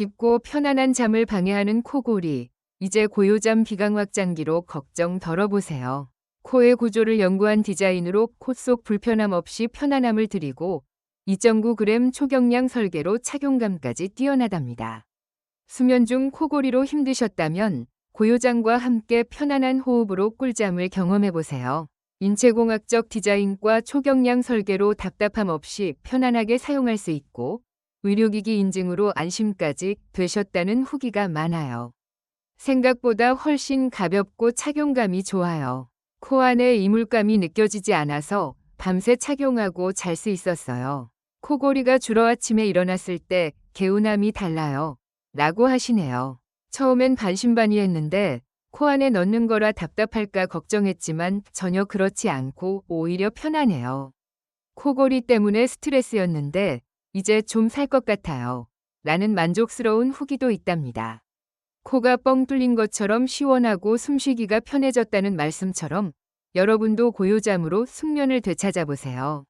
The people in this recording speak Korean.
깊고 편안한 잠을 방해하는 코골이. 이제 고요잠 비강 확장기로 걱정 덜어보세요. 코의 구조를 연구한 디자인으로 코 속 불편함 없이 편안함을 드리고 2.9g 초경량 설계로 착용감까지 뛰어나답니다. 수면 중 코골이로 힘드셨다면 고요잠과 함께 편안한 호흡으로 꿀잠을 경험해보세요. 인체공학적 디자인과 초경량 설계로 답답함 없이 편안하게 사용할 수 있고 의료기기 인증으로 안심까지 되셨다는 후기가 많아요. 생각보다 훨씬 가볍고 착용감이 좋아요. 코 안에 이물감이 느껴지지 않아서 밤새 착용하고 잘 수 있었어요. 코골이가 주로 아침에 일어났을 때 개운함이 달라요. 라고 하시네요. 처음엔 반신반의했는데 코 안에 넣는 거라 답답할까 걱정했지만 전혀 그렇지 않고 오히려 편하네요. 코골이 때문에 스트레스였는데 이제 좀 살 것 같아요. 라는 만족스러운 후기도 있답니다. 코가 뻥 뚫린 것처럼 시원하고 숨쉬기가 편해졌다는 말씀처럼 여러분도 고요잠으로 숙면을 되찾아보세요.